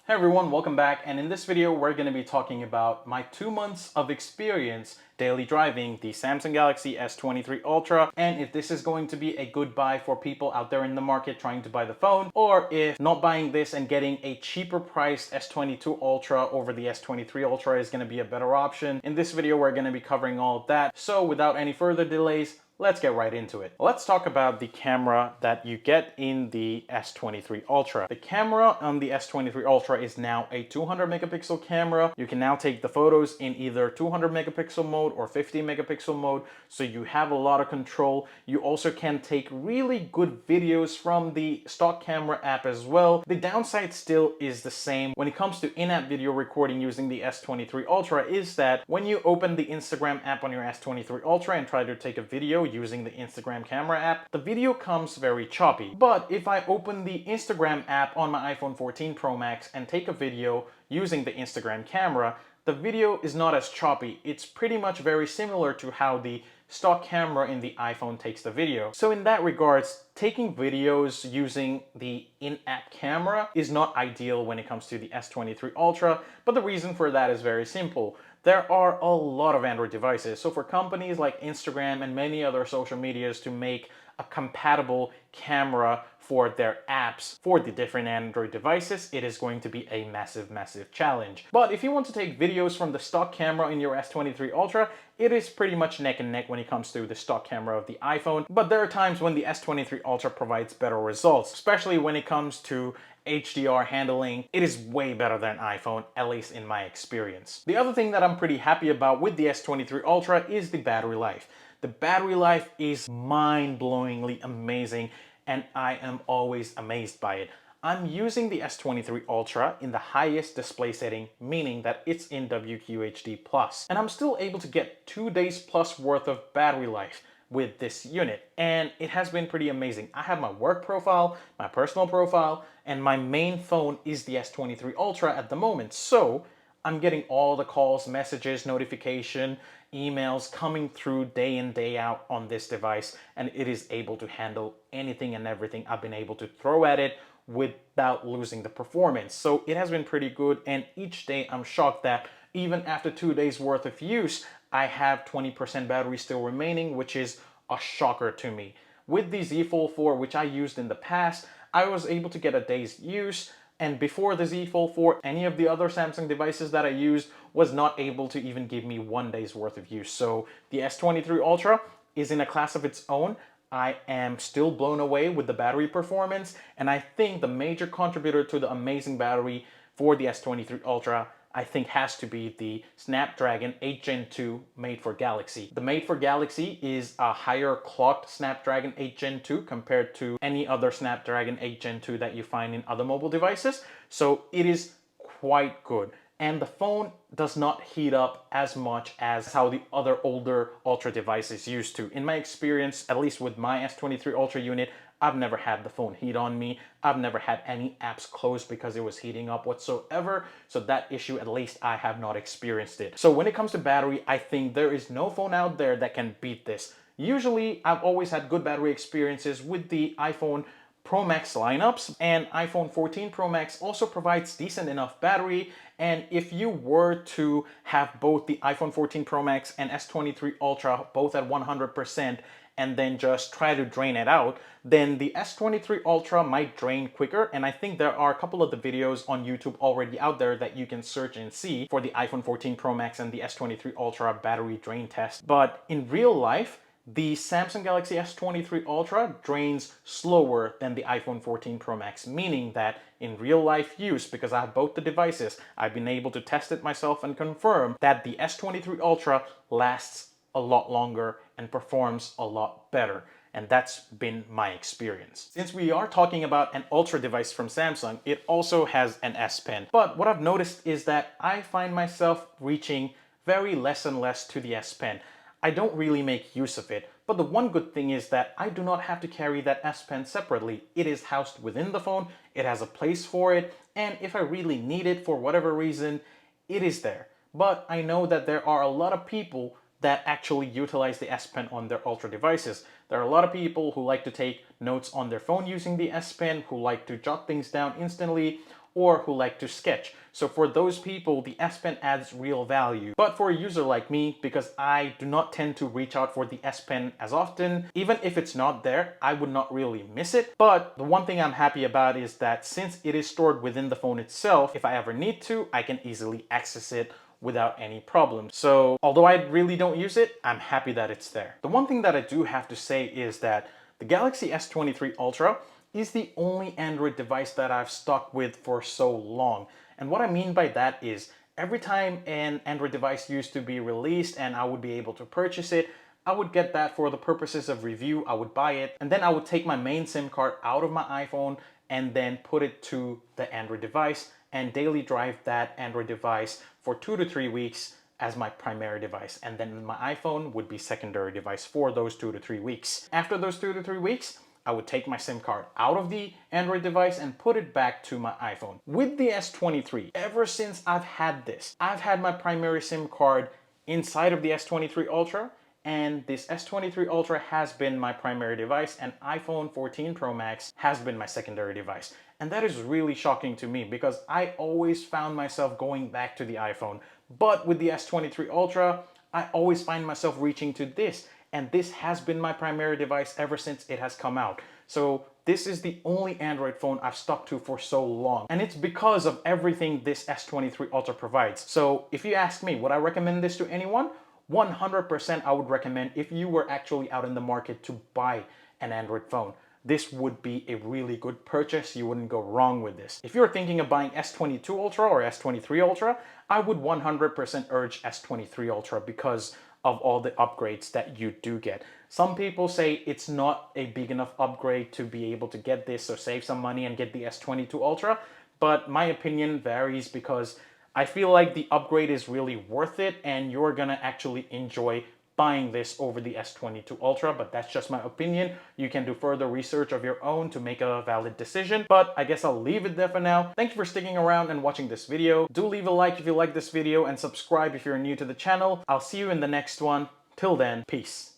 Hey everyone, welcome back, and in this video we're going to be talking about my 2 months of experience daily driving the Samsung Galaxy S23 Ultra, and if this is going to be a good buy for people out there in the market trying to buy the phone, or if not buying this and getting a cheaper priced S22 Ultra over the S23 Ultra is going to be a better option. In this video we're going to be covering all of that, so without any further delays, let's get right into it. Let's talk about the camera that you get in the S23 Ultra. The camera on the S23 Ultra is now a 200 megapixel camera. You can now take the photos in either 200 megapixel mode or 50 megapixel mode, so you have a lot of control. You also can take really good videos from the stock camera app as well. The downside still is the same when it comes to in-app video recording using the S23 Ultra is that when you open the Instagram app on your S23 Ultra and try to take a video using the Instagram camera app, the video comes very choppy. But if I open the Instagram app on my iPhone 14 Pro Max and take a video using the Instagram camera, the video is not as choppy. It's pretty much very similar to how the stock camera in the iPhone takes the video. So in that regards, taking videos using the in-app camera is not ideal when it comes to the S23 Ultra, but the reason for that is very simple. There are a lot of Android devices, so for companies like Instagram and many other social medias to make a compatible camera for their apps for the different Android devices, it is going to be a massive challenge. But if you want to take videos from the stock camera in your S23 Ultra, it is pretty much neck and neck when it comes to the stock camera of the iPhone. But there are times when the S23 Ultra provides better results, especially when it comes to HDR handling. It is way better than iPhone, at least in my experience. The other thing that I'm pretty happy about with the S23 Ultra is the battery life. The battery life is mind-blowingly amazing, and I am always amazed by it. I'm using the S23 Ultra in the highest display setting, meaning that it's in WQHD+, and I'm still able to get 2 days plus worth of battery life with this unit, and it has been pretty amazing. I have my work profile, my personal profile, and my main phone is the S23 Ultra at the moment, so I'm getting all the calls, messages, notification, emails coming through day in, day out on this device, and it is able to handle anything and everything I've been able to throw at it without losing the performance. So it has been pretty good, and each day I'm shocked that even after 2 days worth of use, I have 20% battery still remaining, which is a shocker to me. With the Z Fold 4, which I used in the past, I was able to get a day's use, and before the Z Fold 4, any of the other Samsung devices that I used was not able to even give me 1 day's worth of use. So the S23 Ultra is in a class of its own. I am still blown away with the battery performance, and I think the major contributor to the amazing battery for the S23 Ultra I think has to be the Snapdragon 8 Gen 2 made for Galaxy. The made for Galaxy is a higher clocked Snapdragon 8 Gen 2 compared to any other Snapdragon 8 Gen 2 that you find in other mobile devices. So it is quite good. And the phone does not heat up as much as how the other older Ultra devices used to. In my experience, at least with my S23 Ultra unit, I've never had the phone heat on me. I've never had any apps close because it was heating up whatsoever. So that issue, at least I have not experienced it. So when it comes to battery, I think there is no phone out there that can beat this. Usually, I've always had good battery experiences with the iPhone Pro Max lineups, and iPhone 14 Pro Max also provides decent enough battery. And if you were to have both the iPhone 14 Pro Max and S23 Ultra both at 100% and then just try to drain it out, then the S23 Ultra might drain quicker. And I think there are a couple of the videos on YouTube already out there that you can search and see for the iPhone 14 Pro Max and the S23 Ultra battery drain test. But in real life, the Samsung Galaxy S23 Ultra drains slower than the iPhone 14 Pro Max, meaning that in real life use, because I have both the devices, I've been able to test it myself and confirm that the S23 Ultra lasts a lot longer and performs a lot better. And that's been my experience. Since we are talking about an Ultra device from Samsung, it also has an S Pen. But what I've noticed is that I find myself reaching very less and less to the S Pen. I don't really make use of it, but the one good thing is that I do not have to carry that S Pen separately. It is housed within the phone, it has a place for it, and if I really need it for whatever reason, it is there. But I know that there are a lot of people that actually utilize the S Pen on their Ultra devices. There are a lot of people who like to take notes on their phone using the S Pen, who like to jot things down instantly, or who like to sketch. So for those people, the S Pen adds real value. But for a user like me, because I do not tend to reach out for the S Pen as often, even if it's not there, I would not really miss it. But the one thing I'm happy about is that since it is stored within the phone itself, if I ever need to, I can easily access it without any problem. So although I really don't use it, I'm happy that it's there. The one thing that I do have to say is that the Galaxy S23 Ultra is the only Android device that I've stuck with for so long. And what I mean by that is every time an Android device used to be released and I would be able to purchase it, I would get that for the purposes of review. I would buy it and then I would take my main SIM card out of my iPhone and then put it to the Android device and daily drive that Android device for 2 to 3 weeks as my primary device. And then my iPhone would be secondary device for those 2 to 3 weeks. After those 2 to 3 weeks, I would take my SIM card out of the Android device and put it back to my iPhone. With the S23, ever since I've had this, I've had my primary SIM card inside of the S23 Ultra, and this S23 Ultra has been my primary device, and iPhone 14 Pro Max has been my secondary device. And that is really shocking to me because I always found myself going back to the iPhone. But with the S23 Ultra, I always find myself reaching to this. And this has been my primary device ever since it has come out. So this is the only Android phone I've stuck to for so long. And it's because of everything this S23 Ultra provides. So if you ask me, would I recommend this to anyone? 100% I would recommend if you were actually out in the market to buy an Android phone. This would be a really good purchase. You wouldn't go wrong with this. If you're thinking of buying S22 Ultra or S23 Ultra, I would 100% urge S23 Ultra because of all the upgrades that you do get. Some people say it's not a big enough upgrade to be able to get this, so save some money and get the S22 Ultra. But my opinion varies because I feel like the upgrade is really worth it and you're gonna actually enjoy buying this over the S22 Ultra, but that's just my opinion. You can do further research of your own to make a valid decision, but I guess I'll leave it there for now. Thank you for sticking around and watching this video. Do leave a like if you like this video and subscribe if you're new to the channel. I'll see you in the next one. Till then, peace.